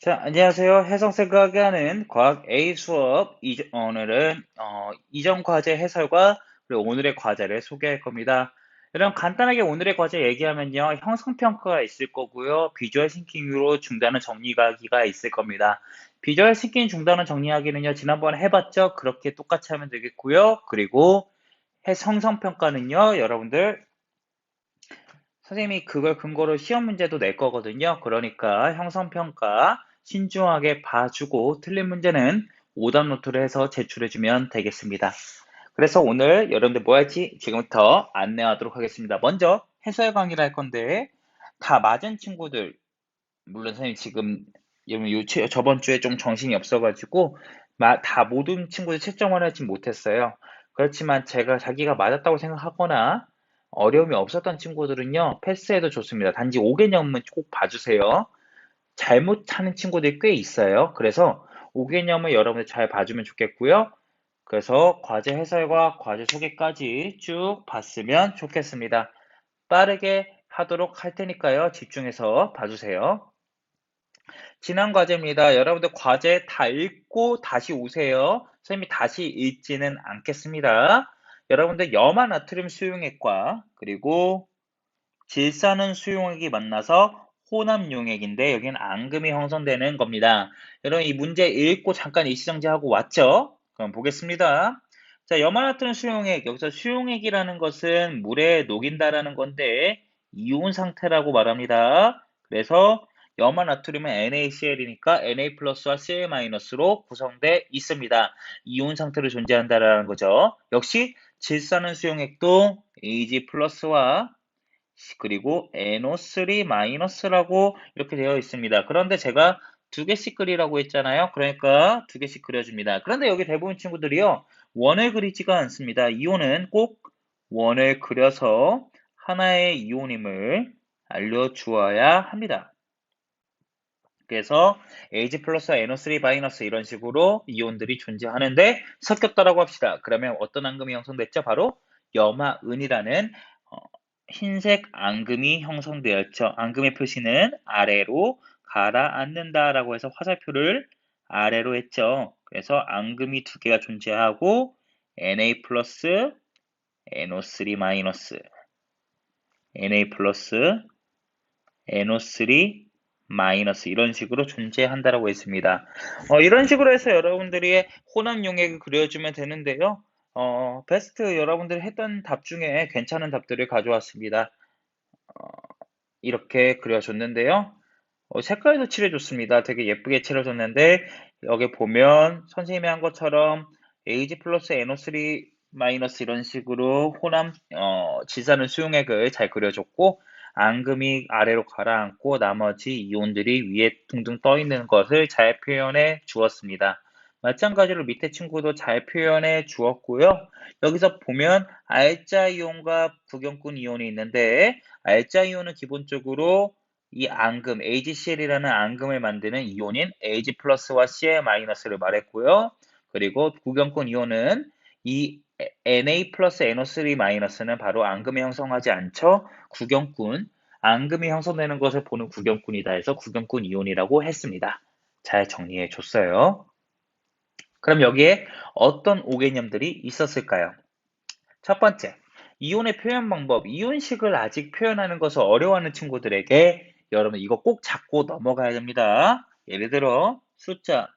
자, 안녕하세요. 해성생각이 하는 과학 A 수업. 오늘은 이전 과제 해설과 그리고 오늘의 과제를 소개할 겁니다. 여러분, 간단하게 오늘의 과제 얘기하면요. 형성평가가 있을 거고요. 비주얼 싱킹으로 중단은 정리하기가 있을 겁니다. 비주얼 싱킹 중단은 정리하기는요. 지난번에 해봤죠? 그렇게 똑같이 하면 되겠고요. 그리고 형성평가는요. 여러분들 선생님이 그걸 근거로 시험 문제도 낼 거거든요. 그러니까 형성평가 신중하게 봐주고 틀린 문제는 오답 노트를 해서 제출해주면 되겠습니다. 그래서 오늘 여러분들 뭐 할지 지금부터 안내하도록 하겠습니다. 먼저 해설 강의를 할 건데 다 맞은 친구들, 물론 선생님 지금 저번 주에 좀 정신이 없어가지고 다 모든 친구들 채점을 하지 못했어요. 그렇지만 제가 자기가 맞았다고 생각하거나 어려움이 없었던 친구들은요, 패스해도 좋습니다. 단지 5개념은 꼭 봐주세요. 잘못하는 친구들이 꽤 있어요. 그래서 5개념을 여러분들 잘 봐주면 좋겠고요. 그래서 과제 해설과 과제 소개까지 쭉 봤으면 좋겠습니다. 빠르게 하도록 할 테니까요. 집중해서 봐주세요. 지난 과제입니다. 여러분들 과제 다 읽고 다시 오세요. 선생님이 다시 읽지는 않겠습니다. 여러분들 염화 나트륨 수용액과 그리고 질산은 수용액이 만나서 혼합 용액인데 여기는 앙금이 형성되는 겁니다. 여러분 이 문제 읽고 잠깐 일시정지하고 왔죠? 그럼 보겠습니다. 자, 염화 나트륨 수용액, 여기서 수용액이라는 것은 물에 녹인다라는 건데 이온 상태라고 말합니다. 그래서 염화 나트륨은 NaCl이니까 Na 플러스와 Cl 마이너스로 구성되어 있습니다. 이온 상태로 존재한다라는 거죠. 역시 질산은 수용액도 Ag 플러스와 그리고 NO3 마이너스라고 이렇게 되어 있습니다. 그런데 제가 두 개씩 그리라고 했잖아요. 그러니까 두 개씩 그려줍니다. 그런데 여기 대부분 친구들이요. 원을 그리지가 않습니다. 이온은 꼭 원을 그려서 하나의 이온임을 알려주어야 합니다. 그래서 Ag 플러스와 NO3 마이너스 이런 식으로 이온들이 존재하는데 섞였다라고 합시다. 그러면 어떤 앙금이 형성됐죠? 바로 염화은이라는 흰색 앙금이 형성되었죠. 앙금의 표시는 아래로 가라앉는다라고 해서 화살표를 아래로 했죠. 그래서 앙금이 두 개가 존재하고 Na 플러스, NO3 마이너스, Na 플러스, NO3 마이너스 이런 식으로 존재한다라고 했습니다. 이런 식으로 해서 여러분들이 혼합 용액을 그려주면 되는데요. 베스트 여러분들이 했던 답 중에 괜찮은 답들을 가져왔습니다. 이렇게 그려줬는데요. 색깔도 칠해줬습니다. 되게 예쁘게 칠해줬는데 여기 보면 선생님이 한 것처럼 Ag 플러스 NO3 마이너스 이런 식으로 혼합 질산은 수용액을 잘 그려줬고 앙금이 아래로 가라앉고 나머지 이온들이 위에 둥둥 떠 있는 것을 잘 표현해 주었습니다. 마찬가지로 밑에 친구도 잘 표현해 주었고요. 여기서 보면 알자 이온과 부경군 이온이 있는데 알자 이온은 기본적으로 이 앙금, AgCl이라는 앙금을 만드는 이온인 Ag 플러스와 Cl 마이너스를 말했고요. 그리고 구경권 이온은 이 Na 플러스 NO3 마이너스는 바로 앙금이 형성하지 않죠. 구경꾼, 앙금이 형성되는 것을 보는 구경꾼이다 해서 구경꾼 이온이라고 했습니다. 잘 정리해 줬어요. 그럼 여기에 어떤 오개념들이 있었을까요? 첫 번째, 이온의 표현 방법, 이온식을 아직 표현하는 것을 어려워하는 친구들에게 여러분 이거 꼭 잡고 넘어가야 됩니다. 예를 들어 숫자,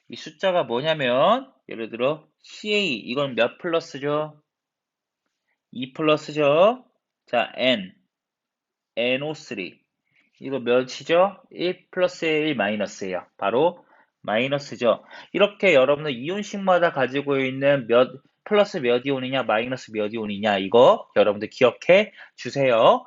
이 숫자가 뭐냐면 예를 들어 CA 이건 몇 플러스죠? 2 플러스죠? 자, N, NO3 이거 몇이죠? 1 플러스 1 마이너스예요. 바로 마이너스죠. 이렇게 여러분들 이온식마다 가지고 있는 플러스 몇 이온이냐, 마이너스 몇 이온이냐, 이거 여러분들 기억해 주세요.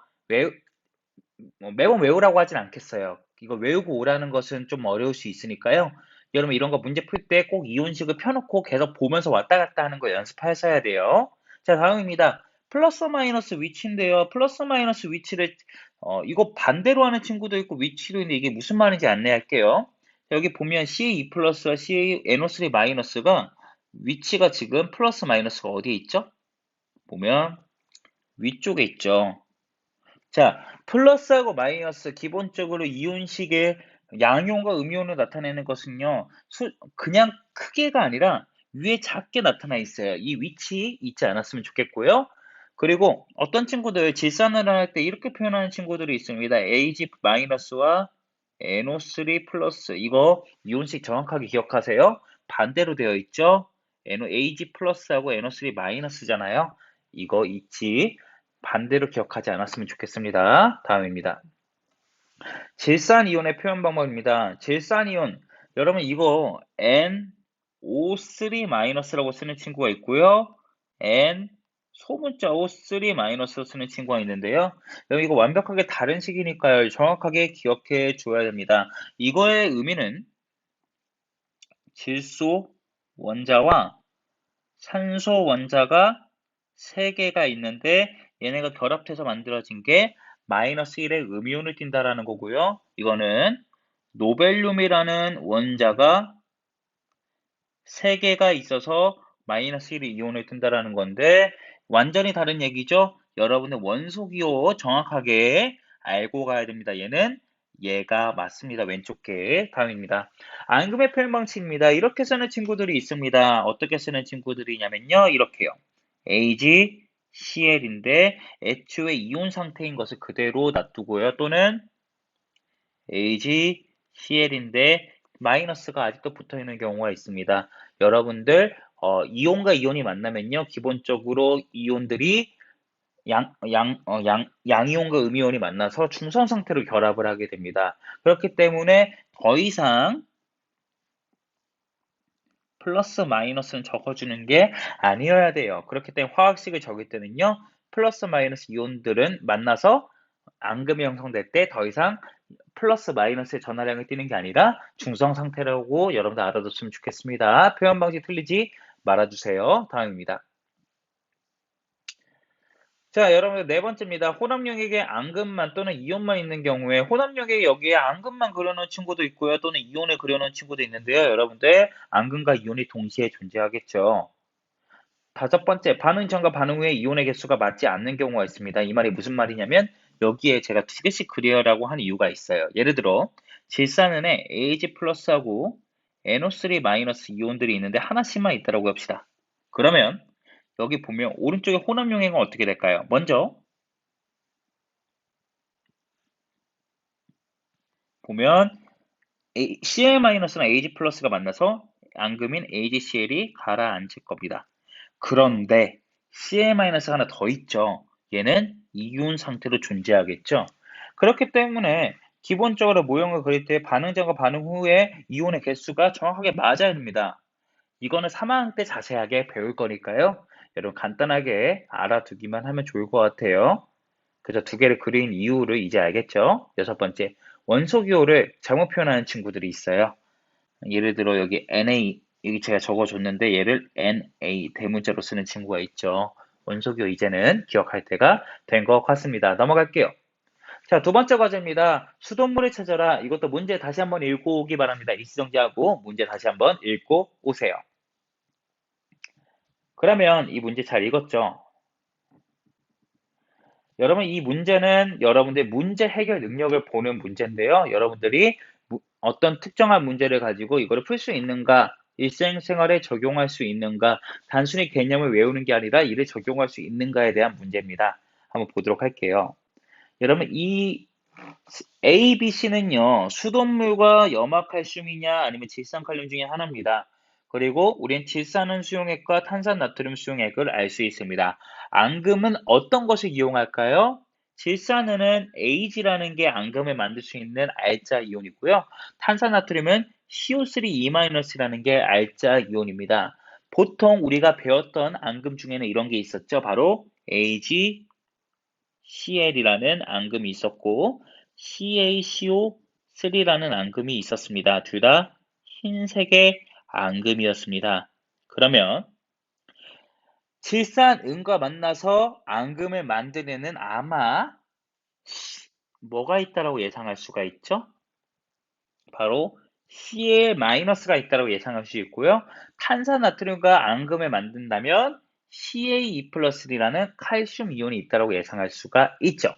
매번 외우라고 하진 않겠어요. 이거 외우고 오라는 것은 좀 어려울 수 있으니까요. 여러분 이런 거 문제 풀 때 꼭 이온식을 펴놓고 계속 보면서 왔다 갔다 하는 거 연습하셔야 돼요. 자, 다음입니다. 플러스 마이너스 위치인데요. 플러스 마이너스 위치를 이거 반대로 하는 친구도 있고 위치도 있는데 이게 무슨 말인지 안내할게요. 여기 보면 CA2 플러스와 CA NO3 마이너스가 위치가 지금 플러스 마이너스가 어디에 있죠? 보면 위쪽에 있죠. 자, 플러스하고 마이너스 기본적으로 이온식의 양이온과 음이온을 나타내는 것은요, 그냥 크게가 아니라 위에 작게 나타나 있어요. 이 위치 잊지 않았으면 좋겠고요. 그리고 어떤 친구들 질산을 할 때 이렇게 표현하는 친구들이 있습니다. Ag-와 NO3 플러스. 이거 이온식 정확하게 기억하세요. 반대로 되어 있죠. Ag 플러스하고 NO3 마이너스잖아요. 이거 잊지 반대로 기억하지 않았으면 좋겠습니다. 다음입니다. 질산이온의 표현 방법입니다. 질산이온, 여러분 이거 NO3-라고 쓰는 친구가 있고요. N 소문자 O3- 쓰는 친구가 있는데요. 여러분 이거 완벽하게 다른 식이니까요. 정확하게 기억해 줘야 됩니다. 이거의 의미는 질소 원자와 산소 원자가 3개가 있는데 얘네가 결합해서 만들어진 게 마이너스 1의 음이온을 띈다라는 거고요. 이거는 노벨륨이라는 원자가 3개가 있어서 마이너스 1의 이온을 띈다라는 건데 완전히 다른 얘기죠. 여러분의 원소 기호 정확하게 알고 가야 됩니다. 얘가 맞습니다. 왼쪽 게 다음입니다. 앙금의 표현 방식입니다. 이렇게 쓰는 친구들이 있습니다. 어떻게 쓰는 친구들이냐면요. 이렇게요. AgCl인데 애초에 이온 상태인 것을 그대로 놔두고요. 또는 AgCl인데 마이너스가 아직도 붙어 있는 경우가 있습니다. 여러분들 이온과 이온이 만나면요. 기본적으로 이온들이 양이온과 음이온이 만나서 중성 상태로 결합을 하게 됩니다. 그렇기 때문에 더 이상 플러스 마이너스는 적어주는 게 아니어야 돼요. 그렇기 때문에 화학식을 적을 때는요. 플러스 마이너스 이온들은 만나서 앙금이 형성될 때 더 이상 플러스 마이너스의 전하량을 띠는 게 아니라 중성 상태라고 여러분들 알아뒀으면 좋겠습니다. 표현 방식 틀리지 말아주세요. 다음입니다. 자, 여러분들 네 번째입니다. 혼합용액에 앙금만 또는 이온만 있는 경우에 혼합용액에 여기에 앙금만 그려놓은 친구도 있고요. 또는 이온을 그려놓은 친구도 있는데요. 여러분들 앙금과 이온이 동시에 존재하겠죠. 다섯 번째, 반응 전과 반응 후에 이온의 개수가 맞지 않는 경우가 있습니다. 이 말이 무슨 말이냐면 여기에 제가 2개씩 그려라고 한 이유가 있어요. 예를 들어 질산은에 AG 플러스하고 NO3 마이너스 이온들이 있는데 하나씩만 있다라고 합시다. 그러면 여기 보면 오른쪽에 혼합용액은 어떻게 될까요? 먼저 보면 Cl-나 Ag+가 만나서 앙금인 AgCl이 가라앉을 겁니다. 그런데 Cl- 하나 더 있죠. 얘는 이온 상태로 존재하겠죠. 그렇기 때문에 기본적으로 모형을 그릴 때 반응 전과 반응 후에 이온의 개수가 정확하게 맞아야 됩니다. 이거는 3학년 때 자세하게 배울 거니까요. 여러분 간단하게 알아두기만 하면 좋을 것 같아요. 그래서 2개를 그린 이유를 이제 알겠죠? 여섯 번째, 원소 기호를 잘못 표현하는 친구들이 있어요. 예를 들어 여기 Na, 여기 제가 적어줬는데 얘를 Na 대문자로 쓰는 친구가 있죠. 원소 기호 이제는 기억할 때가 된 것 같습니다. 넘어갈게요. 자, 두 번째 과제입니다. 수돗물을 찾아라. 이것도 문제 다시 한번 읽고 오기 바랍니다. 일시정지하고 문제 다시 한번 읽고 오세요. 그러면 이 문제 잘 읽었죠? 여러분 이 문제는 여러분들 문제 해결 능력을 보는 문제인데요. 여러분들이 어떤 특정한 문제를 가지고 이거를 풀 수 있는가, 일생생활에 적용할 수 있는가, 단순히 개념을 외우는 게 아니라 이를 적용할 수 있는가에 대한 문제입니다. 한번 보도록 할게요. 여러분 이 A, B, C는요. 수돗물과 염화칼슘이냐 아니면 질산칼륨 중에 하나입니다. 그리고 우린 질산은 수용액과 탄산나트륨 수용액을 알 수 있습니다. 앙금은 어떤 것을 이용할까요? 질산은 Ag라는 게 앙금을 만들 수 있는 알자 이온이고요. 탄산나트륨은 CO3-라는 게 알자 이온입니다. 보통 우리가 배웠던 앙금 중에는 이런 게 있었죠. 바로 AgCl이라는 앙금이 있었고 CaCO3라는 앙금이 있었습니다. 둘 다 흰색의 앙금이었습니다. 그러면 질산은과 만나서 앙금을 만드는 아마 뭐가 있다라고 예상할 수가 있죠? 바로 Cl-가 있다라고 예상할 수 있고요. 탄산나트륨과 앙금을 만든다면 CaE+라는 칼슘 이온이 있다라고 예상할 수가 있죠.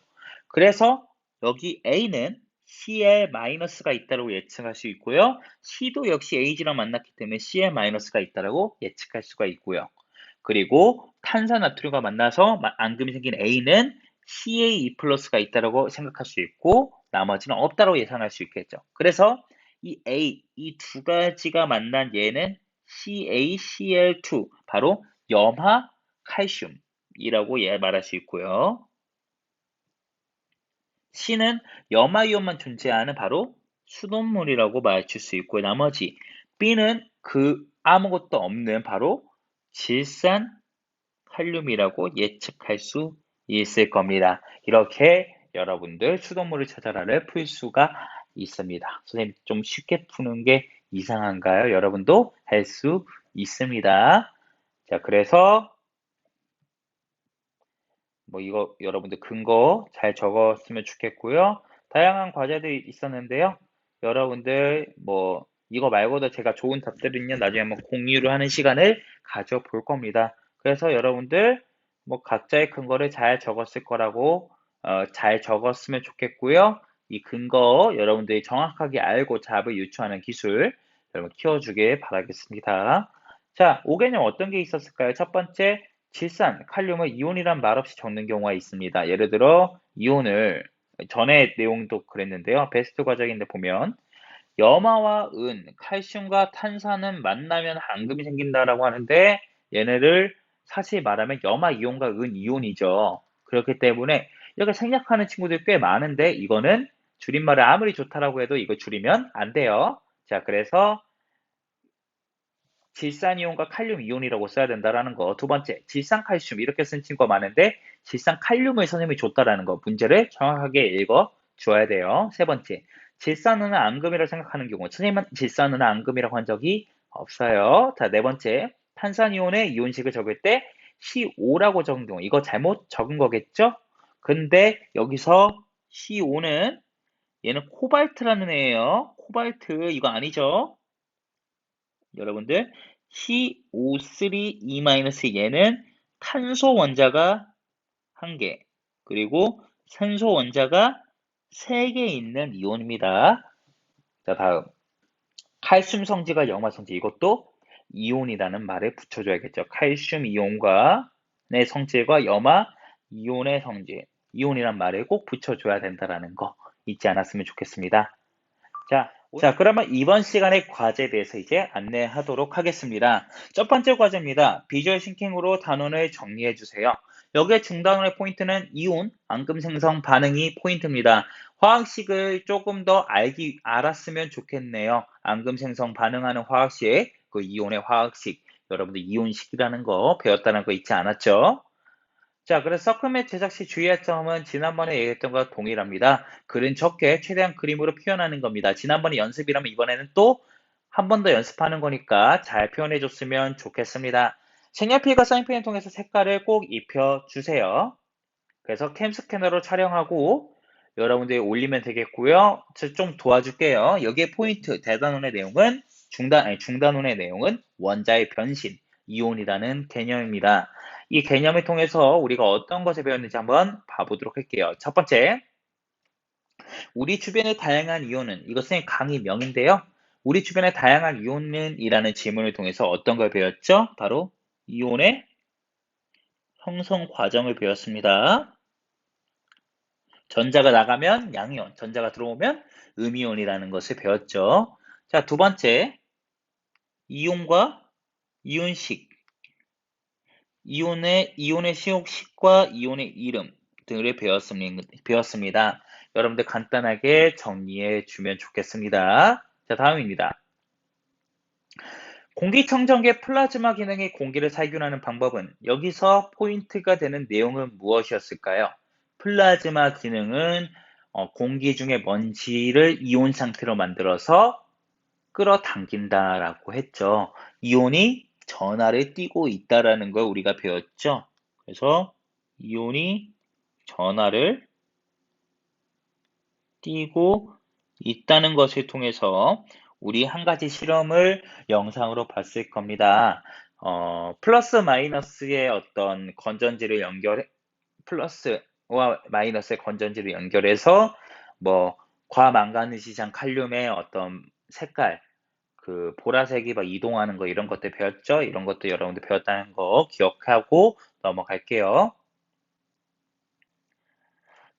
그래서 여기 A는 Cl-가 있다고 예측할 수 있고요. C도 역시 AG랑 만났기 때문에 Cl-가 있다고 예측할 수가 있고요. 그리고 탄산나트륨과 만나서 앙금이 생긴 A는 CaE+가 있다고 생각할 수 있고 나머지는 없다고 예상할 수 있겠죠. 그래서 이 A, 이 두 가지가 만난 얘는 CaCl2, 바로 염화 칼슘이라고 말할 수 있고요. C는 염화이온만 존재하는 바로 수돗물이라고 말할 수 있고요. 나머지 B는 그 아무것도 없는 바로 질산 칼륨이라고 예측할 수 있을 겁니다. 이렇게 여러분들 수돗물을 찾아라를 풀 수가 있습니다. 선생님 좀 쉽게 푸는 게 이상한가요? 여러분도 할 수 있습니다. 자, 그래서 뭐 이거 여러분들 근거 잘 적었으면 좋겠고요. 다양한 과제들이 있었는데요. 여러분들 뭐 이거 말고도 제가 좋은 답들은요 나중에 한번 공유를 하는 시간을 가져볼 겁니다. 그래서 여러분들 뭐 각자의 근거를 잘 적었을 거라고 잘 적었으면 좋겠고요. 이 근거 여러분들이 정확하게 알고 답을 유추하는 기술 여러분 키워주길 바라겠습니다. 자, 5개념 어떤 게 있었을까요? 첫 번째, 질산, 칼륨을 이온이란 말 없이 적는 경우가 있습니다. 예를 들어 이온을 전에 내용도 그랬는데요. 베스트 과정인데 보면 염화와 은, 칼슘과 탄산은 만나면 앙금이 생긴다라고 하는데 얘네를 사실 말하면 염화 이온과 은 이온이죠. 그렇기 때문에 이렇게 생략하는 친구들이 꽤 많은데 이거는 줄임말을 아무리 좋다라고 해도 이거 줄이면 안 돼요. 자, 그래서 질산이온과 칼륨이온이라고 써야 된다라는 거. 두 번째, 질산칼슘 이렇게 쓴 친구가 많은데 질산칼륨을 선생님이 줬다라는 거. 문제를 정확하게 읽어 주어야 돼요. 세 번째, 질산은은 앙금이라고 생각하는 경우. 선생님은 질산은은 앙금이라고 한 적이 없어요. 자, 네 번째, 탄산이온의 이온식을 적을 때 C5라고 적은 경우. 이거 잘못 적은 거겠죠? 근데 여기서 C5는 얘는 코발트라는 애예요. 코발트 이거 아니죠? 여러분들 CO3E- 얘는 탄소 원자가 1개 그리고 산소 원자가 3개 있는 이온입니다. 자, 다음 칼슘 성지가 염화 성지 이것도 이온이라는 말을 붙여줘야겠죠. 칼슘 이온과 의 성질과 염화 이온의 성질 이온이란 말을 꼭 붙여줘야 된다는 거 잊지 않았으면 좋겠습니다. 자, 그러면 이번 시간의 과제에 대해서 이제 안내하도록 하겠습니다. 첫 번째 과제입니다. 비주얼 싱킹으로 단원을 정리해 주세요. 여기에 중단원의 포인트는 이온, 앙금 생성 반응이 포인트입니다. 화학식을 조금 더 알았으면 좋겠네요. 앙금 생성 반응하는 화학식, 그 이온의 화학식, 여러분들 이온식이라는 거 배웠다는 거 잊지 않았죠? 자, 그래서 서클맵 제작 시 주의할 점은 지난번에 얘기했던 것과 동일합니다. 글은 적게 최대한 그림으로 표현하는 겁니다. 지난번에 연습이라면 이번에는 또 한 번 더 연습하는 거니까 잘 표현해 줬으면 좋겠습니다. 색연필과 사인펜을 통해서 색깔을 꼭 입혀주세요. 그래서 캠 스캐너로 촬영하고 여러분들이 올리면 되겠고요. 저 좀 도와줄게요. 여기에 포인트, 대단원의 내용은 중단원의 내용은 원자의 변신, 이온이라는 개념입니다. 이 개념을 통해서 우리가 어떤 것을 배웠는지 한번 봐보도록 할게요. 첫 번째, 우리 주변의 다양한 이온은, 이것은 강의명인데요. 우리 주변의 다양한 이온은 이라는 질문을 통해서 어떤 걸 배웠죠? 바로 이온의 형성 과정을 배웠습니다. 전자가 나가면 양이온, 전자가 들어오면 음이온이라는 것을 배웠죠. 자, 두 번째, 이온과 이온식, 이온의 시옥식과 이온의 이름 등을 배웠습니다. 여러분들 간단하게 정리해 주면 좋겠습니다. 자, 다음입니다. 공기청정기의 플라즈마 기능이 공기를 살균하는 방법은 여기서 포인트가 되는 내용은 무엇이었을까요? 플라즈마 기능은 공기 중에 먼지를 이온 상태로 만들어서 끌어당긴다라고 했죠. 이온이 전하를 띠고 있다라는 걸 우리가 배웠죠. 그래서 이온이 전하를 띠고 있다는 것을 통해서 우리 한 가지 실험을 영상으로 봤을 겁니다. 플러스 마이너스의 어떤 플러스와 마이너스의 건전지를 연결해서 뭐 과망가니시장 칼륨의 어떤 색깔, 그 보라색이 막 이동하는 거 이런 것들 배웠죠? 이런 것도 여러분들 배웠다는 거 기억하고 넘어갈게요.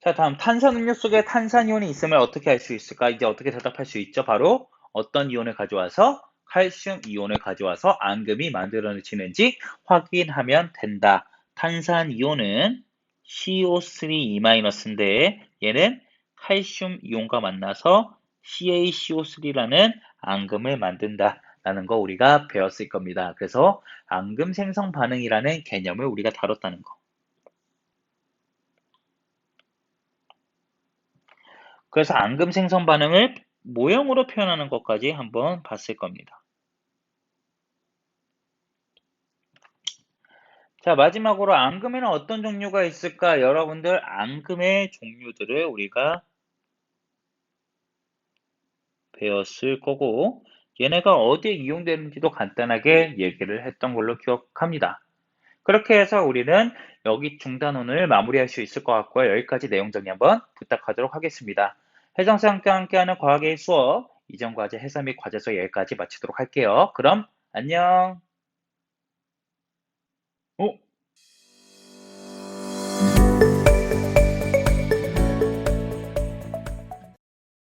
자, 다음 탄산음료 속에 탄산이온이 있으면 어떻게 할 수 있을까? 이제 어떻게 대답할 수 있죠? 바로 어떤 이온을 가져와서 칼슘 이온을 가져와서 앙금이 만들어지는지 확인하면 된다. 탄산 이온은 CO3-인데 얘는 칼슘 이온과 만나서 CaCO3라는 앙금을 만든다라는 거 우리가 배웠을 겁니다. 그래서 앙금 생성 반응이라는 개념을 우리가 다뤘다는 거. 그래서 앙금 생성 반응을 모형으로 표현하는 것까지 한번 봤을 겁니다. 자, 마지막으로 앙금에는 어떤 종류가 있을까? 여러분들 앙금의 종류들을 우리가 배웠을 거고 얘네가 어디에 이용되는지도 간단하게 얘기를 했던 걸로 기억합니다. 그렇게 해서 우리는 여기 중단원을 마무리할 수 있을 것 같고요. 여기까지 내용 정리 한번 부탁하도록 하겠습니다. 혜정쌤과 함께하는 과학의 수업 이전 과제 해설 및 과제서 여기까지 마치도록 할게요. 그럼 안녕.